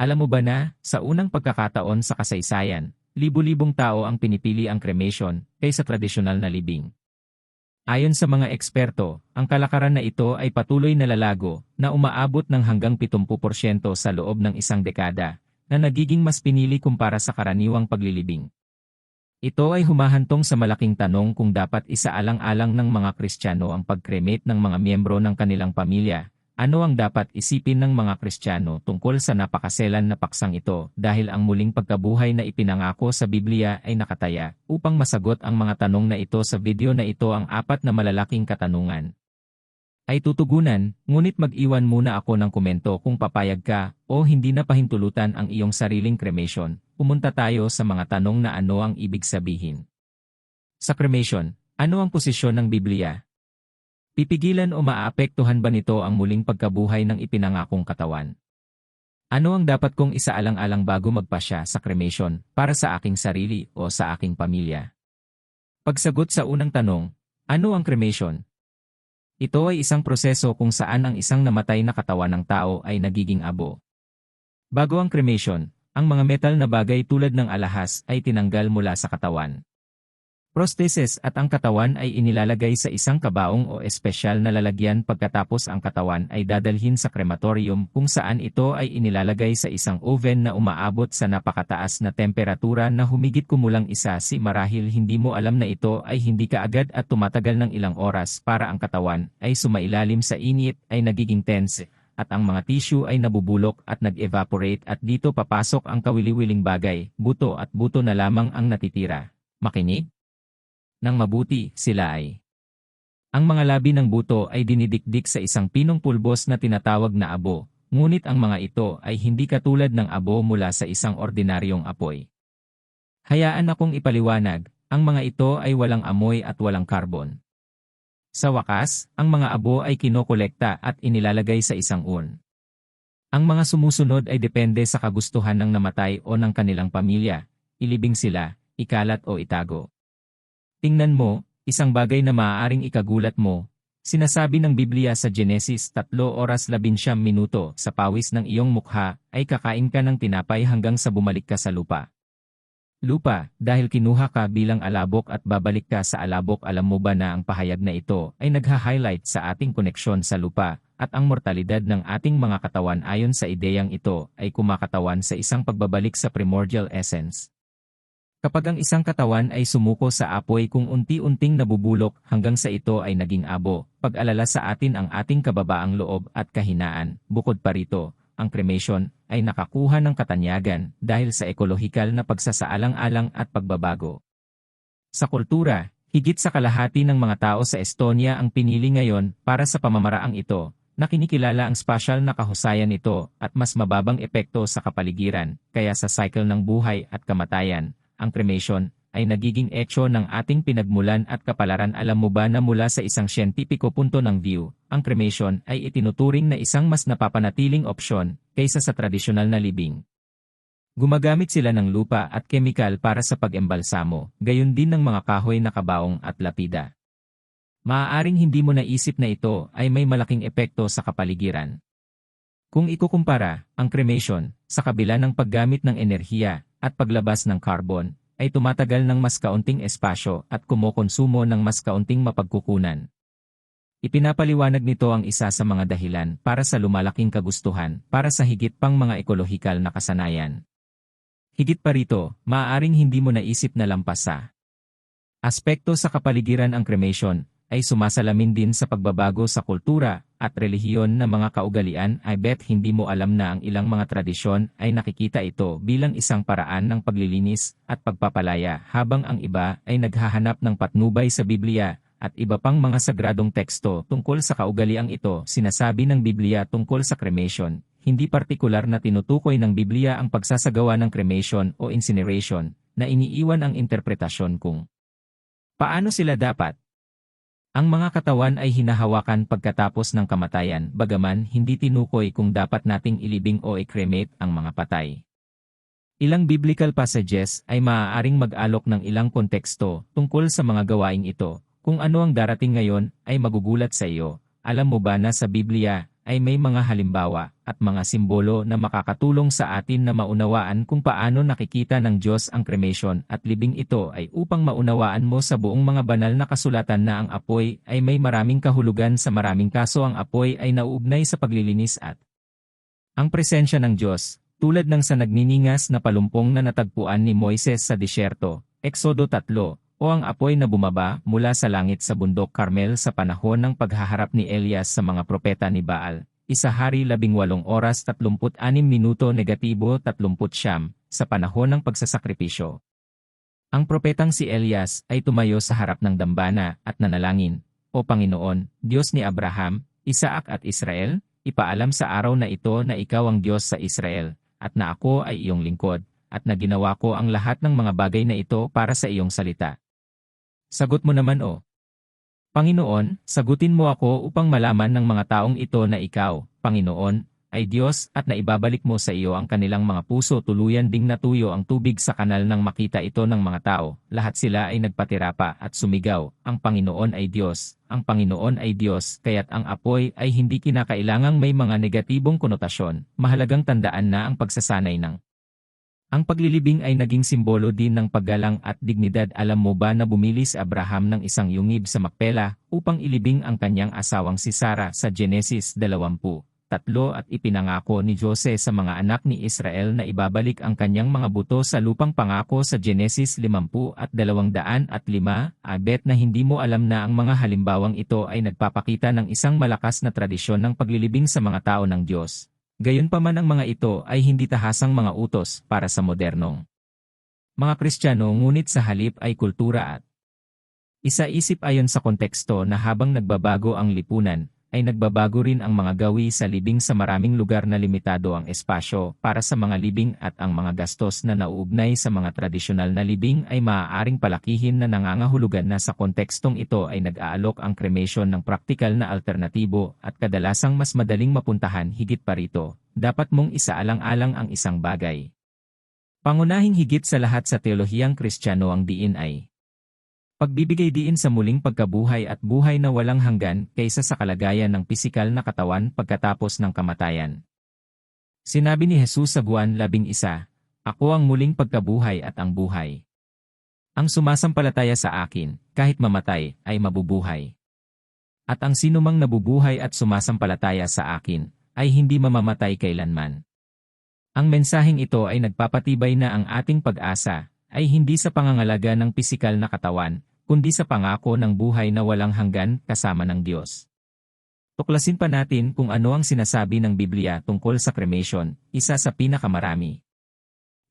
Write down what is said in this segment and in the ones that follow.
Alam mo ba na, sa unang pagkakataon sa kasaysayan, libu-libong tao ang pinipili ang cremation kaysa tradisyonal na libing. Ayon sa mga eksperto, ang kalakaran na ito ay patuloy na lalago na umaabot ng hanggang 70% sa loob ng isang dekada na nagiging mas pinili kumpara sa karaniwang paglilibing. Ito ay humahantong sa malaking tanong kung dapat isaalang-alang ng mga Kristiyano ang pag-cremate ng mga miyembro ng kanilang pamilya. Ano ang dapat isipin ng mga Kristiyano tungkol sa napakaselan na paksang ito dahil ang muling pagkabuhay na ipinangako sa Biblia ay nakataya? Upang masagot ang mga tanong na ito sa video na ito ang 4 na malalaking katanungan ay tutugunan, ngunit mag-iwan muna ako ng komento kung papayag ka o hindi na pahintulutan ang iyong sariling cremation. Pumunta tayo sa mga tanong na ano ang ibig sabihin. Sa cremation, ano ang posisyon ng Biblia? Pipigilan o maaapektuhan ba nito ang muling pagkabuhay ng ipinangakong katawan? Ano ang dapat kong isaalang-alang bago magpasya sa cremation para sa aking sarili o sa aking pamilya? Pagsagot sa unang tanong, ano ang cremation? Ito ay isang proseso kung saan ang isang namatay na katawan ng tao ay nagiging abo. Bago ang cremation, ang mga metal na bagay tulad ng alahas ay tinanggal mula sa katawan. Prosthesis at ang katawan ay inilalagay sa isang kabaong o espesyal na lalagyan pagkatapos ang katawan ay dadalhin sa krematorium kung saan ito ay inilalagay sa isang oven na umaabot sa napakataas na temperatura na humigit kumulang 1 marahil hindi mo alam na ito ay hindi kaagad at tumatagal ng ilang oras para ang katawan ay sumailalim sa init ay nagiging tense at ang mga tissue ay nabubulok at nag-evaporate at dito papasok ang kawili-wiling bagay, buto at buto na lamang ang natitira. Makinig? Nang mabuti, sila ay. Ang mga labi ng buto ay dinidikdik sa isang pinong pulbos na tinatawag na abo, ngunit ang mga ito ay hindi katulad ng abo mula sa isang ordinaryong apoy. Hayaan akong ipaliwanag, ang mga ito ay walang amoy at walang karbon. Sa wakas, ang mga abo ay kinokolekta at inilalagay sa isang urn. Ang mga sumusunod ay depende sa kagustuhan ng namatay o ng kanilang pamilya, ilibing sila, ikalat o itago. Tingnan mo, isang bagay na maaaring ikagulat mo. Sinasabi ng Biblia sa Genesis 3:11 sa pawis ng iyong mukha ay kakain ka ng tinapay hanggang sa bumalik ka sa lupa. Lupa, dahil kinuha ka bilang alabok at babalik ka sa alabok. Alam mo ba na ang pahayag na ito ay nagha-highlight sa ating koneksyon sa lupa at ang mortalidad ng ating mga katawan ayon sa ideyang ito ay kumakatawan sa isang pagbabalik sa primordial essence. Kapag ang isang katawan ay sumuko sa apoy kung unti-unting nabubulok hanggang sa ito ay naging abo, pag-alala sa atin ang ating kababaang loob at kahinaan. Bukod pa rito, ang cremation ay nakakuha ng katanyagan dahil sa ekolohikal na pagsasaalang-alang at pagbabago. Sa kultura, higit sa kalahati ng mga tao sa Estonia ang pinili ngayon para sa pamamaraang ito, na kinikilala ang spasyal na kahusayan nito at mas mababang epekto sa kapaligiran, kaya sa cycle ng buhay at kamatayan. Ang cremation ay nagiging etyo ng ating pinagmulan at kapalaran. Alam mo ba na mula sa isang siyentipiko punto ng view, ang cremation ay itinuturing na isang mas napapanatiling opsyon kaysa sa tradisyonal na libing. Gumagamit sila ng lupa at kemikal para sa pag-embalsamo, gayon din ng mga kahoy na kabaong at lapida. Maaaring hindi mo naisip na ito ay may malaking epekto sa kapaligiran. Kung ikukumpara, ang cremation, sa kabila ng paggamit ng enerhiya at paglabas ng carbon, ay tumatagal ng mas kaunting espasyo at kumokonsumo ng mas kaunting mapagkukunan. Ipinapaliwanag nito ang isa sa mga dahilan para sa lumalaking kagustuhan para sa higit pang mga ekolohikal na kasanayan. Higit pa rito, maaaring hindi mo naisip na lampas sa aspekto sa kapaligiran. Ang cremation ay sumasalamin din sa pagbabago sa kultura at relihiyon na mga kaugalian. I bet hindi mo alam na ang ilang mga tradisyon ay nakikita ito bilang isang paraan ng paglilinis at pagpapalaya, habang ang iba ay naghahanap ng patnubay sa Biblia at iba pang mga sagradong teksto tungkol sa kaugaliang ito. Sinasabi ng Biblia tungkol sa cremation, hindi partikular na tinutukoy ng Biblia ang pagsasagawa ng cremation o incineration, na iniiwan ang interpretasyon kung paano sila dapat. Ang mga katawan ay hinahawakan pagkatapos ng kamatayan, bagaman hindi tinukoy kung dapat nating ilibing o i-cremate ang mga patay. Ilang biblical passages ay maaaring mag-alok ng ilang konteksto tungkol sa mga gawaing ito. Kung ano ang darating ngayon ay magugulat sa iyo. Alam mo ba na sa Biblia ay may mga halimbawa at mga simbolo na makakatulong sa atin na maunawaan kung paano nakikita ng Diyos ang cremation at libing. Ito ay upang maunawaan mo sa buong mga banal na kasulatan na ang apoy ay may maraming kahulugan. Sa maraming kaso ang apoy ay nauugnay sa paglilinis at ang presensya ng Diyos, tulad ng sa nagniningas na palumpong na natagpuan ni Moises sa disyerto, Exodo 3, o ang apoy na bumaba mula sa langit sa bundok Carmel sa panahon ng paghaharap ni Elias sa mga propeta ni Baal. Isa Hari 18 oras 36 minuto negatibo 30 sa panahon ng pagsasakripisyo. Ang propetang si Elias ay tumayo sa harap ng dambana at nanalangin, "O Panginoon, Diyos ni Abraham, Isaac at Israel, ipaalam sa araw na ito na ikaw ang Diyos sa Israel, at na ako ay iyong lingkod, at na ginawa ko ang lahat ng mga bagay na ito para sa iyong salita. Sagot mo naman o Panginoon, sagutin mo ako upang malaman ng mga taong ito na ikaw, Panginoon, ay Diyos at na ibabalik mo sa iyo ang kanilang mga puso." Tuluyan ding natuyo ang tubig sa kanal nang makita ito ng mga tao. Lahat sila ay nagpatira pa at sumigaw, "Ang Panginoon ay Diyos, ang Panginoon ay Diyos." Kaya't ang apoy ay hindi kinakailangang may mga negatibong konotasyon. Mahalagang tandaan na ang pagsasanay ng ang paglilibing ay naging simbolo din ng paggalang at dignidad. Alam mo ba na bumili si Abraham ng isang yungib sa Makpela upang ilibing ang kanyang asawang si Sara sa Genesis 23 at ipinangako ni Jose sa mga anak ni Israel na ibabalik ang kanyang mga buto sa lupang pangako sa Genesis 50 at 205. Bet na hindi mo alam na ang mga halimbawang ito ay nagpapakita ng isang malakas na tradisyon ng paglilibing sa mga tao ng Diyos. Gayunpaman ang mga ito ay hindi tahasang mga utos para sa modernong mga Kristiyano, ngunit sa halip ay kultura at isa-isip ayon sa konteksto na habang nagbabago ang lipunan, ay nagbabago rin ang mga gawi sa libing. Sa maraming lugar na limitado ang espasyo para sa mga libing at ang mga gastos na nauugnay sa mga tradisyonal na libing ay maaaring palakihin na nangangahulugan na sa kontekstong ito ay nag-aalok ang cremation ng praktikal na alternatibo at kadalasang mas madaling mapuntahan. Higit pa rito, dapat mong isaalang-alang ang isang bagay. Pangunahing higit sa lahat sa teolohiyang Kristiyano ang diin ay pagbibigay diin sa muling pagkabuhay at buhay na walang hanggan kaysa sa kalagayan ng pisikal na katawan pagkatapos ng kamatayan. Sinabi ni Jesus sa Juan 11, "Ako ang muling pagkabuhay at ang buhay. Ang sumasampalataya sa akin, kahit mamatay, ay mabubuhay. At ang sinumang nabubuhay at sumasampalataya sa akin, ay hindi mamamatay kailanman." Ang mensaheng ito ay nagpapatibay na ang ating pag-asa ay hindi sa pangangalaga ng pisikal na katawan, kundi sa pangako ng buhay na walang hanggan kasama ng Diyos. Tuklasin pa natin kung ano ang sinasabi ng Biblia tungkol sa cremation, isa sa pinakamarami.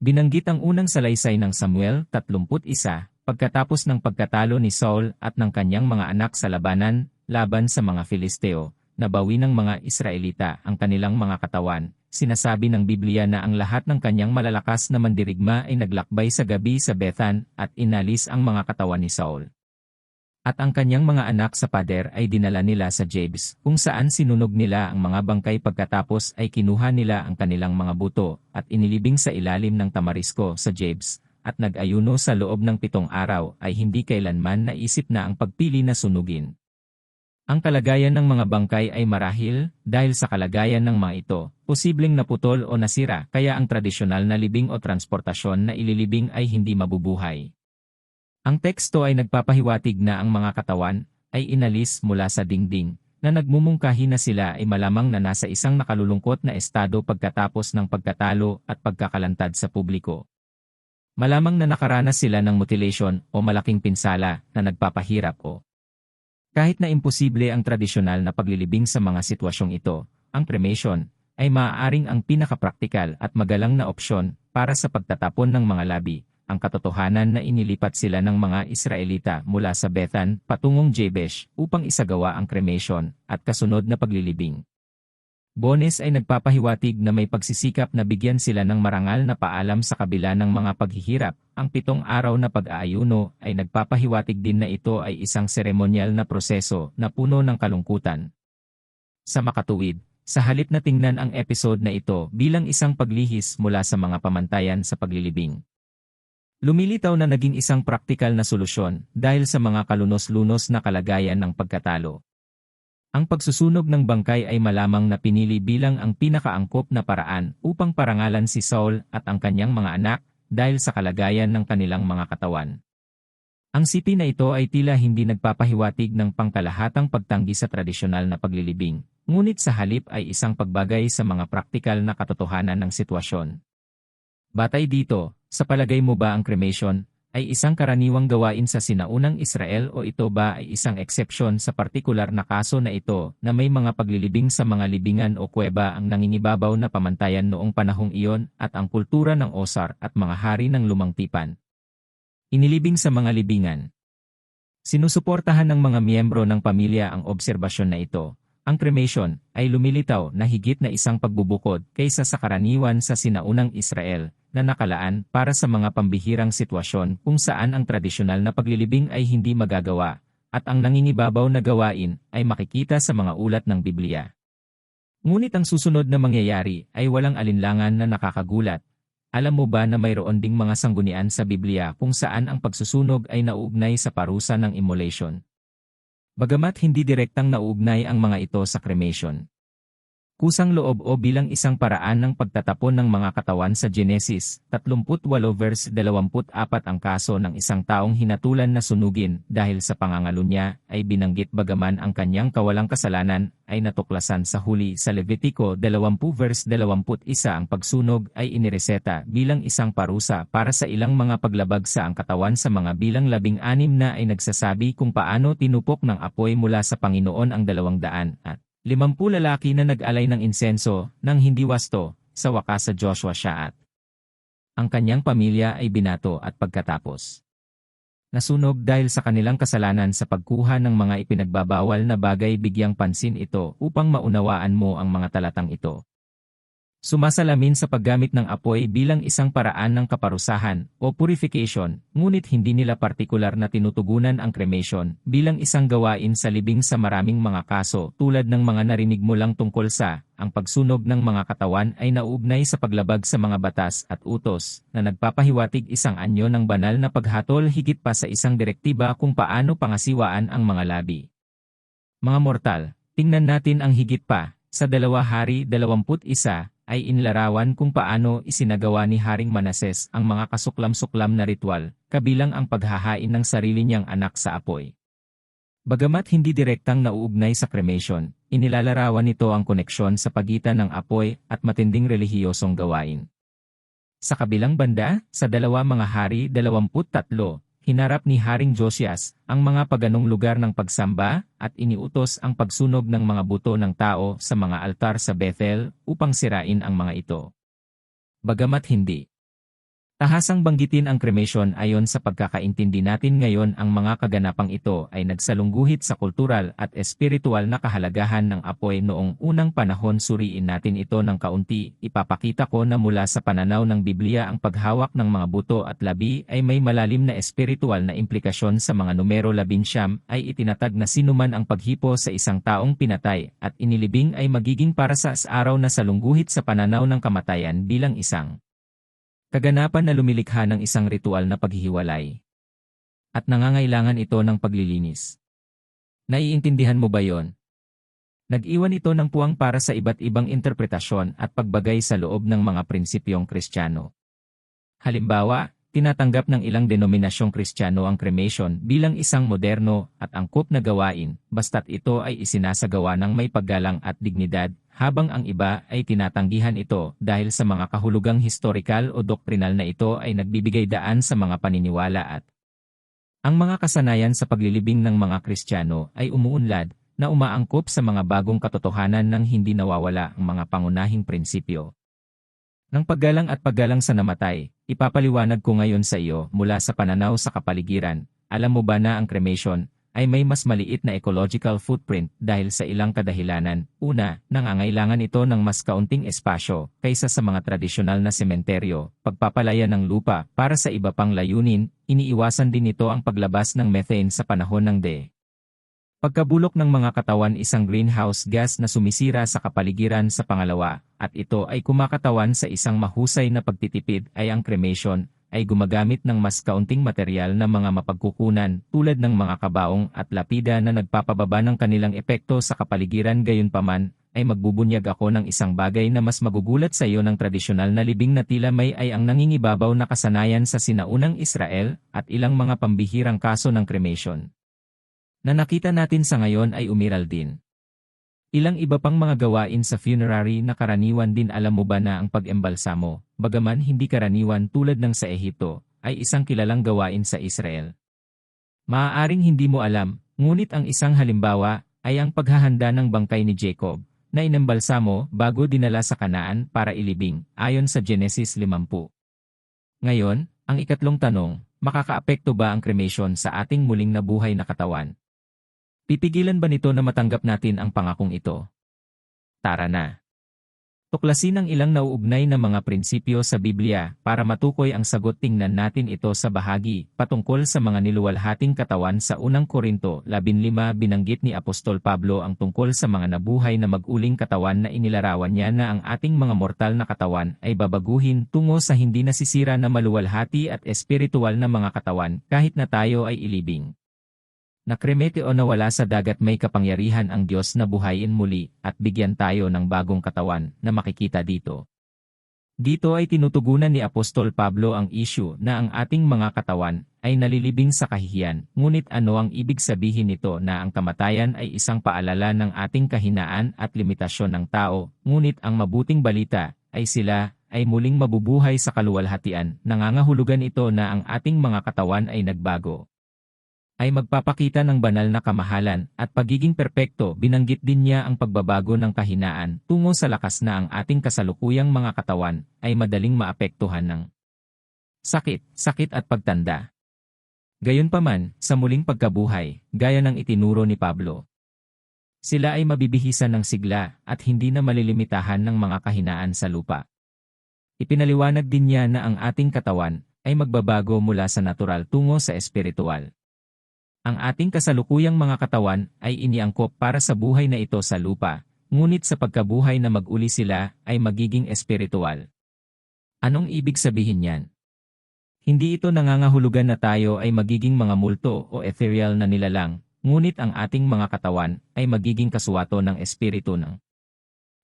Binanggit ang unang salaysay ng Samuel 31, pagkatapos ng pagkatalo ni Saul at ng kanyang mga anak sa labanan, laban sa mga Filisteo, nabawi ng mga Israelita ang kanilang mga katawan. Sinasabi ng Biblia na ang lahat ng kanyang malalakas na mandirigma ay naglakbay sa gabi sa Bethan at inalis ang mga katawan ni Saul. At ang kanyang mga anak sa pader ay dinala nila sa Jabes, kung saan sinunog nila ang mga bangkay. Pagkatapos ay kinuha nila ang kanilang mga buto at inilibing sa ilalim ng tamarisko sa Jabes, at nag-ayuno sa loob ng 7 araw. Ay hindi kailanman naisip na ang pagpili na sunugin ang kalagayan ng mga bangkay ay marahil, dahil sa kalagayan ng mga ito, posibleng naputol o nasira, kaya ang tradisyonal na libing o transportasyon na ililibing ay hindi mabubuhay. Ang teksto ay nagpapahiwatig na ang mga katawan ay inalis mula sa dingding, na nagmumungkahi na sila ay malamang na nasa isang nakalulungkot na estado pagkatapos ng pagkatalo at pagkakalantad sa publiko. Malamang na nakaranas sila ng mutilation o malaking pinsala na nagpapahirap o kahit na imposible ang tradisyonal na paglilibing sa mga sitwasyong ito, ang cremation ay maaaring ang pinakapraktikal at magalang na opsyon para sa pagtatapon ng mga labi. Ang katotohanan na inilipat sila ng mga Israelita mula sa Bethan patungong Jabesh upang isagawa ang cremation at kasunod na paglilibing. Bones ay nagpapahiwatig na may pagsisikap na bigyan sila ng marangal na paalam sa kabila ng mga paghihirap. Ang 7 araw na pag-aayuno ay nagpapahiwatig din na ito ay isang seremonyal na proseso na puno ng kalungkutan. Sa makatuwid, sa halip na tingnan ang episode na ito bilang isang paglihis mula sa mga pamantayan sa paglilibing, lumilitaw na naging isang praktikal na solusyon dahil sa mga kalunos-lunos na kalagayan ng pagkatalo. Ang pagsusunog ng bangkay ay malamang na pinili bilang ang pinakaangkop na paraan upang parangalan si Saul at ang kanyang mga anak dahil sa kalagayan ng kanilang mga katawan. Ang sipi na ito ay tila hindi nagpapahiwatig ng pangkalahatang pagtanggi sa tradisyonal na paglilibing, ngunit sa halip ay isang pagbagay sa mga praktikal na katotohanan ng sitwasyon. Batay dito, sa palagay mo ba ang cremation ay isang karaniwang gawain sa sinaunang Israel o ito ba ay isang eksepsyon sa partikular na kaso na ito na may mga paglilibing sa mga libingan o kuweba ang nangingibabaw na pamantayan noong panahong iyon at ang kultura ng Osar at mga hari ng lumang tipan? Inilibing sa mga libingan. Sinusuportahan ng mga miyembro ng pamilya ang obserbasyon na ito. Ang cremation ay lumilitaw na higit na isang pagbubukod kaysa sa karaniwan sa sinaunang Israel na nakalaan para sa mga pambihirang sitwasyon kung saan ang tradisyonal na paglilibing ay hindi magagawa at ang nangingibabaw na gawain ay makikita sa mga ulat ng Biblia. Ngunit ang susunod na mangyayari ay walang alinlangan na nakakagulat. Alam mo ba na mayroon ding mga sanggunian sa Biblia kung saan ang pagsusunog ay nauugnay sa parusa ng immolation? Bagamat hindi direktang nauugnay ang mga ito sa cremation. Kusang loob o bilang isang paraan ng pagtatapon ng mga katawan sa Genesis 38 verse 24 ang kaso ng isang taong hinatulan na sunugin dahil sa pangangalo niya ay binanggit bagaman ang kanyang kawalang kasalanan ay natuklasan sa huli sa Levitico 20 verse 21 ang pagsunog ay inireseta bilang isang parusa para sa ilang mga paglabag sa ang katawan sa mga bilang 16 na ay nagsasabi kung paano tinupok ng apoy mula sa Panginoon ang 200 at 50 lalaki na nag-alay ng insenso nang hindi wasto, sa wakas sa Joshua siya at ang kanyang pamilya ay binato at pagkatapos nasunog dahil sa kanilang kasalanan sa pagkuha ng mga ipinagbabawal na bagay bigyang pansin ito upang maunawaan mo ang mga talatang ito. Sumasalamin sa paggamit ng apoy bilang isang paraan ng kaparusahan o purification, ngunit hindi nila partikular na tinutugunan ang cremation bilang isang gawain sa libing sa maraming mga kaso tulad ng mga narinig mo lang tungkol sa ang pagsunog ng mga katawan ay nauugnay sa paglabag sa mga batas at utos na nagpapahiwatig isang anyo ng banal na paghatol higit pa sa isang direktiba kung paano pangasiwaan ang mga labi. Mga mortal, tingnan natin ang higit pa. Sa 2 Hari 21 ay inilarawan kung paano isinagawa ni Haring Manases ang mga kasuklam-suklam na ritual, kabilang ang paghahain ng sarili niyang anak sa apoy. Bagamat hindi direktang nauugnay sa cremation, inilalarawan nito ang koneksyon sa pagitan ng apoy at matinding relihiyosong gawain. Sa kabilang banda, sa 2 Mga Hari 23, hinarap ni Haring Josias ang mga paganong lugar ng pagsamba at iniutos ang pagsunog ng mga buto ng tao sa mga altar sa Bethel upang sirain ang mga ito. Bagamat hindi tahasang banggitin ang cremation ayon sa pagkakaintindi natin ngayon, ang mga kaganapang ito ay nagsalungguhit sa kultural at espiritual na kahalagahan ng apoy noong unang panahon. Suriin natin ito ng kaunti. Ipapakita ko na mula sa pananaw ng Biblia ang paghawak ng mga buto at labi ay may malalim na espiritual na implikasyon. Sa mga numero 19 ay itinatag na sinuman ang paghipo sa isang taong pinatay at inilibing ay magiging para sa araw na salungguhit sa pananaw ng kamatayan bilang isang kaganapan na lumilikha ng isang ritual na paghihiwalay. At nangangailangan ito ng paglilinis. Naiintindihan mo ba yon? Nag-iwan ito ng puwang para sa iba't ibang interpretasyon at pagbagay sa loob ng mga prinsipyong Kristiyano. Halimbawa, tinatanggap ng ilang denominasyong Kristiyano ang cremation bilang isang moderno at angkop na gawain, basta't ito ay isinasagawa ng may paggalang at dignidad, habang ang iba ay tinatanggihan ito dahil sa mga kahulugang historikal o doktrinal na ito ay nagbibigay daan sa mga paniniwala at ang mga kasanayan sa paglilibing ng mga Kristiyano ay umuunlad na umaangkop sa mga bagong katotohanan nang hindi nawawala ang mga pangunahing prinsipyo ng paggalang at paggalang sa namatay. Ipapaliwanag ko ngayon sa iyo mula sa pananaw sa kapaligiran. Alam mo ba na ang cremation ay may mas maliit na ecological footprint dahil sa ilang kadahilanan? Una, nangangailangan ito ng mas kaunting espasyo kaysa sa mga tradisyonal na sementeryo, pagpapalaya ng lupa para sa iba pang layunin. Iniiwasan din ito ang paglabas ng methane sa panahon ng pagkabulok ng mga katawan, isang greenhouse gas na sumisira sa kapaligiran. Sa pangalawa, at ito ay kumakatawan sa isang mahusay na pagtitipid, ay ang cremation ay gumagamit ng mas kaunting material na mga mapagkukunan tulad ng mga kabaong at lapida na nagpapababa ng kanilang epekto sa kapaligiran. Gayunpaman, ay magbubunyag ako ng isang bagay na mas magugulat sa iyo ng tradisyonal na libing na tila may ay ang nangingibabaw na kasanayan sa sinaunang Israel at ilang mga pambihirang kaso ng cremation na nakita natin sa ngayon ay umiral din. Ilang iba pang mga gawain sa funerary na karaniwan din. Alam mo ba na ang pag-embalsamo, bagaman hindi karaniwan tulad ng sa Ehipto, ay isang kilalang gawain sa Israel? Maaaring hindi mo alam, ngunit ang isang halimbawa ay ang paghahanda ng bangkay ni Jacob na inembalsamo bago dinala sa Kanaan para ilibing, ayon sa Genesis 50. Ngayon, ang ikatlong tanong, makakaapekto ba ang cremation sa ating muling nabuhay na katawan? Pipigilan ba nito na matanggap natin ang pangakong ito? Tara na! Tuklasin ang ilang nauugnay na mga prinsipyo sa Biblia para matukoy ang sagot. Tingnan natin ito sa bahagi patungkol sa mga niluwalhating katawan sa unang Korinto 15. Binanggit ni Apostol Pablo ang tungkol sa mga nabuhay na mag-uling katawan na inilarawan niya na ang ating mga mortal na katawan ay babaguhin tungo sa hindi nasisira na maluwalhati at espiritual na mga katawan kahit na tayo ay ilibing. Nakremete o nawala sa dagat, may kapangyarihan ang Diyos na buhayin muli at bigyan tayo ng bagong katawan na makikita dito. Dito ay tinutugunan ni Apostol Pablo ang issue na ang ating mga katawan ay nalilibing sa kahihiyan. Ngunit ano ang ibig sabihin nito na ang kamatayan ay isang paalala ng ating kahinaan at limitasyon ng tao? Ngunit ang mabuting balita ay sila ay muling mabubuhay sa kaluwalhatian. Nangangahulugan ito na ang ating mga katawan ay nagbago, ay magpapakita ng banal na kamahalan at pagiging perpekto. Binanggit din niya ang pagbabago ng kahinaan tungo sa lakas na ang ating kasalukuyang mga katawan ay madaling maapektuhan ng sakit at pagtanda. Gayunpaman, sa muling pagkabuhay, gaya ng itinuro ni Pablo, sila ay mabibihisan ng sigla at hindi na malilimitahan ng mga kahinaan sa lupa. Ipinaliwanag din niya na ang ating katawan ay magbabago mula sa natural tungo sa espiritual. Ang ating kasalukuyang mga katawan ay iniangkop para sa buhay na ito sa lupa, ngunit sa pagkabuhay na mag-uli sila ay magiging espiritual. Anong ibig sabihin niyan? Hindi ito nangangahulugan na tayo ay magiging mga multo o ethereal na nilalang, ngunit ang ating mga katawan ay magiging kasuwato ng espiritu ng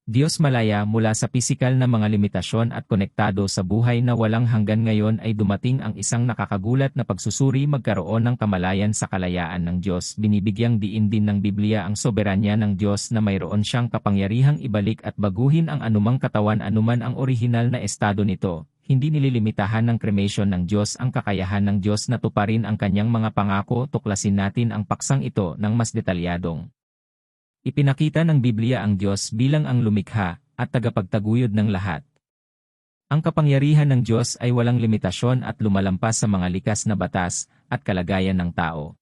Diyos, malaya mula sa pisikal na mga limitasyon at konektado sa buhay na walang hanggan. Ngayon ay dumating ang isang nakakagulat na pagsusuri, magkaroon ng kamalayan sa kalayaan ng Diyos. Binibigyang diin din ng Biblia ang soberanya ng Diyos na mayroon siyang kapangyarihang ibalik at baguhin ang anumang katawan, anuman ang orihinal na estado nito. Hindi nililimitahan ng cremation ng Diyos ang kakayahan ng Diyos na tuparin ang kanyang mga pangako. Tuklasin natin ang paksang ito ng mas detalyadong. Ipinakita ng Biblia ang Diyos bilang ang lumikha at tagapagtaguyod ng lahat. Ang kapangyarihan ng Diyos ay walang limitasyon at lumalampas sa mga likas na batas at kalagayan ng tao.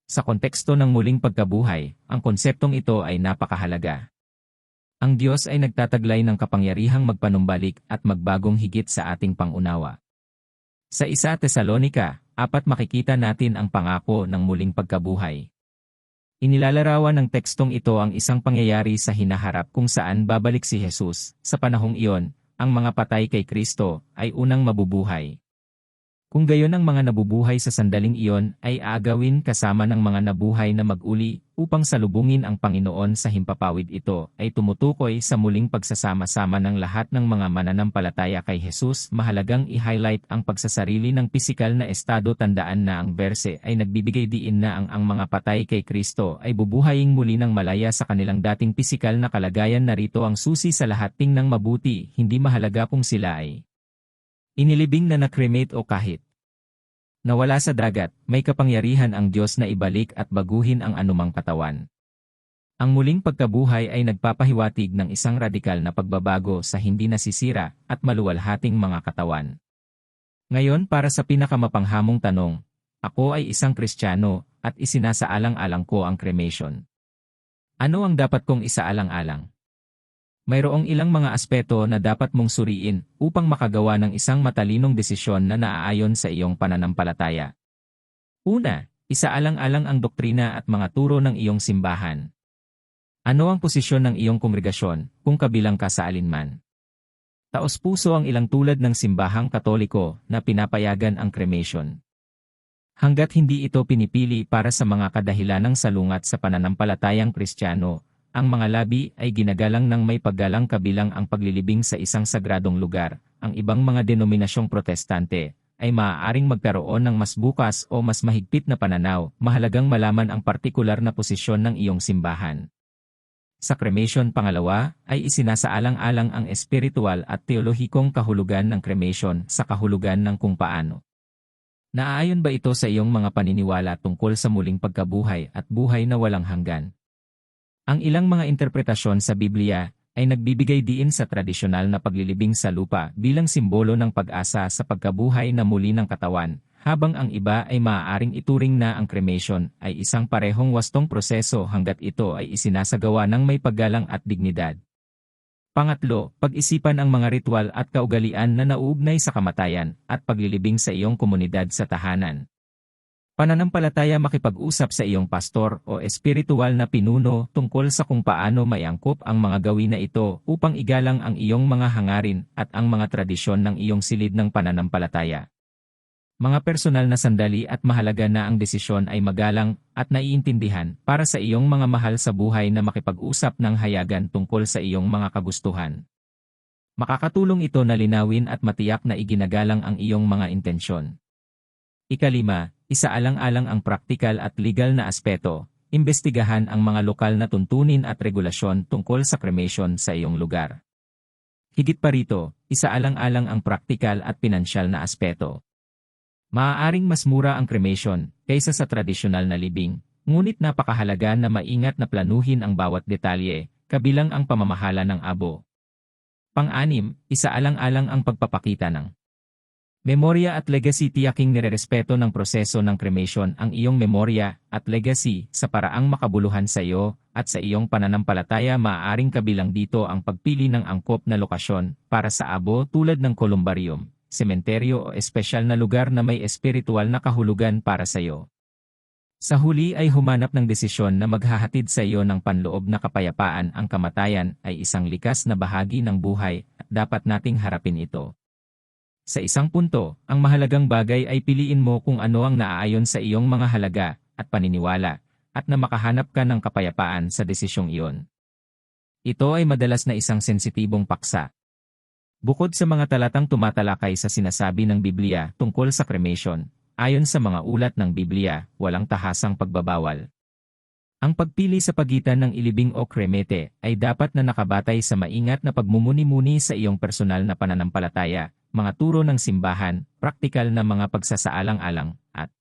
Sa konteksto ng muling pagkabuhay, ang konseptong ito ay napakahalaga. Ang Diyos ay nagtataglay ng kapangyarihang magpanumbalik at magbagong higit sa ating pangunawa. Sa 1 Tesalonica 4 makikita natin ang pangako ng muling pagkabuhay. Inilalarawan ng tekstong ito ang isang pangyayari sa hinaharap kung saan babalik si Jesus. Sa panahong iyon, ang mga patay kay Kristo ay unang mabubuhay. Kung gayon ang mga nabubuhay sa sandaling iyon ay aagawin kasama ng mga nabuhay na mag-uli upang salubungin ang Panginoon sa himpapawid. Ito ay tumutukoy sa muling pagsasama-sama ng lahat ng mga mananampalataya kay Jesus. Mahalagang i-highlight ang pagsasarili ng pisikal na estado. Tandaan na ang berse ay nagbibigay diin na ang mga patay kay Kristo ay bubuhaying muli ng malaya sa kanilang dating pisikal na kalagayan. Narito ang susi sa lahat. Tingnang mabuti, hindi mahalaga kung sila ay inilibing na na-cremate o kahit nawala sa dagat, may kapangyarihan ang Diyos na ibalik at baguhin ang anumang katawan. Ang muling pagkabuhay ay nagpapahiwatig ng isang radikal na pagbabago sa hindi nasisira at maluwalhating mga katawan. Ngayon, para sa pinakamapanghamong tanong, ako ay isang Kristiyano at isinasaalang-alang ko ang cremation. Ano ang dapat kong isaalang-alang? Mayroong ilang mga aspeto na dapat mong suriin upang makagawa ng isang matalinong desisyon na naaayon sa iyong pananampalataya. Una, isaalang-alang ang doktrina at mga turo ng iyong simbahan. Ano ang posisyon ng iyong kongregasyon kung kabilang ka sa alinman? Taos-puso ang ilang tulad ng simbahang Katoliko na pinapayagan ang cremation. Hanggat hindi ito pinipili para sa mga kadahilanang salungat sa pananampalatayang Kristiyano, ang mga labi ay ginagalang ng may paggalang kabilang ang paglilibing sa isang sagradong lugar. Ang ibang mga denominasyong protestante ay maaaring magkaroon ng mas bukas o mas mahigpit na pananaw. Mahalagang malaman ang partikular na posisyon ng iyong simbahan. Sa cremation pangalawa ay isinasaalang-alang ang espiritual at teolohikong kahulugan ng cremation sa kahulugan ng kung paano. Naaayon ba ito sa iyong mga paniniwala tungkol sa muling pagkabuhay at buhay na walang hanggan? Ang ilang mga interpretasyon sa Biblia ay nagbibigay diin sa tradisyonal na paglilibing sa lupa bilang simbolo ng pag-asa sa pagkabuhay na muli ng katawan, habang ang iba ay maaaring ituring na ang cremation ay isang parehong wastong proseso hanggat ito ay isinasagawa ng may paggalang at dignidad. Pangatlo, pag-isipan ang mga ritual at kaugalian na nauugnay sa kamatayan at paglilibing sa iyong komunidad sa tahanan. Pananampalataya makipag-usap sa iyong pastor o espiritual na pinuno tungkol sa kung paano maiangkop ang mga gawin na ito upang igalang ang iyong mga hangarin at ang mga tradisyon ng iyong silid ng pananampalataya. Mga personal na sandali at mahalaga na ang desisyon ay magalang at naiintindihan para sa iyong mga mahal sa buhay na makipag-usap ng hayagan tungkol sa iyong mga kagustuhan. Makakatulong ito na linawin at matiyak na iginagalang ang iyong mga intensyon. Ikalima, isaalang-alang ang praktikal at legal na aspeto. Imbestigahan ang mga lokal na tuntunin at regulasyon tungkol sa cremation sa iyong lugar. Higit pa rito, isaalang-alang ang praktikal at pinansyal na aspeto. Maaaring mas mura ang cremation kaysa sa tradisyonal na libing, ngunit napakahalaga na maingat na planuhin ang bawat detalye, kabilang ang pamamahala ng abo. Pang-anim, isaalang-alang ang pagpapakita ng memorya at legacy. Tiyaking nirerespeto ng proseso ng cremation ang iyong memorya at legacy sa paraang makabuluhan sa iyo at sa iyong pananampalataya. Maaaring kabilang dito ang pagpili ng angkop na lokasyon para sa abo tulad ng kolumbarium, sementeryo o espesyal na lugar na may espiritual na kahulugan para sa iyo. Sa huli ay humanap ng desisyon na maghahatid sa iyo ng panloob na kapayapaan. Ang kamatayan ay isang likas na bahagi ng buhay at dapat nating harapin ito. Sa isang punto, ang mahalagang bagay ay piliin mo kung ano ang naaayon sa iyong mga halaga at paniniwala at na makahanap ka ng kapayapaan sa desisyong iyon. Ito ay madalas na isang sensitibong paksa. Bukod sa mga talatang tumatalakay sa sinasabi ng Biblia tungkol sa cremation, ayon sa mga ulat ng Biblia, walang tahasang pagbabawal. Ang pagpili sa pagitan ng ilibing o kremete ay dapat na nakabatay sa maingat na pagmumuni-muni sa iyong personal na pananampalataya, mga turo ng simbahan, praktikal na mga pagsasaalang-alang, at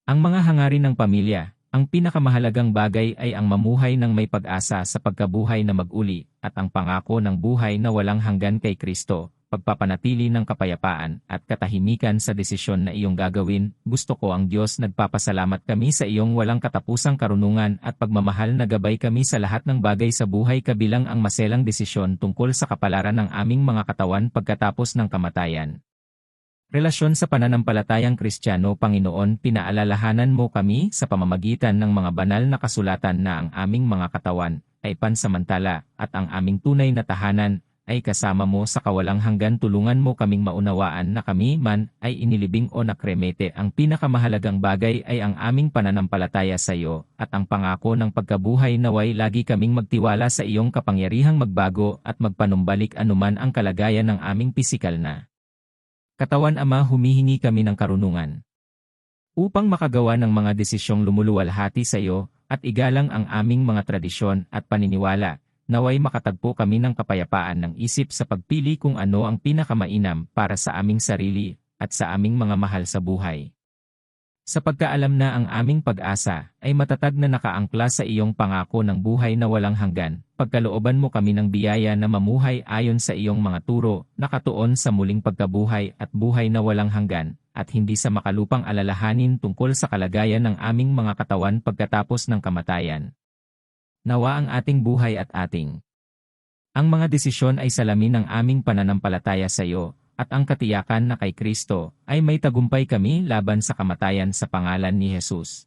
ang mga hangarin ng pamilya. Ang pinakamahalagang bagay ay ang mamuhay ng may pag-asa sa pagkabuhay na mag-uli at ang pangako ng buhay na walang hanggan kay Kristo, pagpapanatili ng kapayapaan at katahimikan sa desisyon na iyong gagawin. Gusto ko ang Diyos nagpapasalamat kami sa iyong walang katapusang karunungan at pagmamahal na gabay kami sa lahat ng bagay sa buhay kabilang ang maselang desisyon tungkol sa kapalaran ng aming mga katawan pagkatapos ng kamatayan. Relasyon sa pananampalatayang Kristiyano. Panginoon, pinaalalahanan mo kami sa pamamagitan ng mga banal na kasulatan na ang aming mga katawan ay pansamantala at ang aming tunay na tahanan ay kasama mo sa kawalang hanggan. Tulungan mo kaming maunawaan na kami man ay inilibing o nakremete. Ang pinakamahalagang bagay ay ang aming pananampalataya sa iyo at ang pangako ng pagkabuhay. Naway lagi kaming magtiwala sa iyong kapangyarihang magbago at magpanumbalik anuman ang kalagayan ng aming pisikal na katawan. Ama, humihingi kami ng karunungan upang makagawa ng mga desisyong lumuluwalhati sa iyo at igalang ang aming mga tradisyon at paniniwala. Naway makatagpo kami ng kapayapaan ng isip sa pagpili kung ano ang pinakamainam para sa aming sarili at sa aming mga mahal sa buhay. Sa pagkaalam na ang aming pag-asa ay matatag na nakaangkla sa iyong pangako ng buhay na walang hanggan, pagkalooban mo kami ng biyaya na mamuhay ayon sa iyong mga turo, nakatuon sa muling pagkabuhay at buhay na walang hanggan, at hindi sa makalupang alalahanin tungkol sa kalagayan ng aming mga katawan pagkatapos ng kamatayan. Nawa ang ating buhay at ating ang mga desisyon ay salamin ng aming pananampalataya sa iyo, at ang katiyakan na kay Kristo ay may tagumpay kami laban sa kamatayan sa pangalan ni Jesus.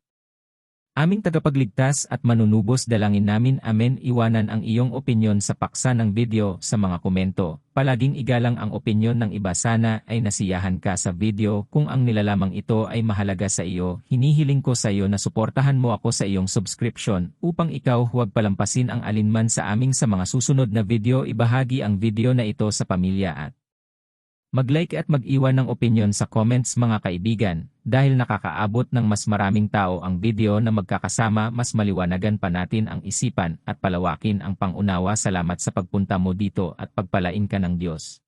Aming tagapagligtas at manunubos, dalangin namin, amen. Iwanan ang iyong opinyon sa paksa ng video sa mga komento. Palaging igalang ang opinyon ng iba. Sana ay nasiyahan ka sa video. Kung ang nilalamang ito ay mahalaga sa iyo, hinihiling ko sa iyo na suportahan mo ako sa iyong subscription upang ikaw huwag palampasin ang alinman sa aming sa mga susunod na video. Ibahagi ang video na ito sa pamilya at mag-like at mag-iwan ng opinyon sa comments mga kaibigan, dahil nakakaabot ng mas maraming tao ang video na magkakasama, mas maliwanagan pa natin ang isipan at palawakin ang pangunawa. Salamat sa pagpunta mo dito at pagpalain ka ng Diyos.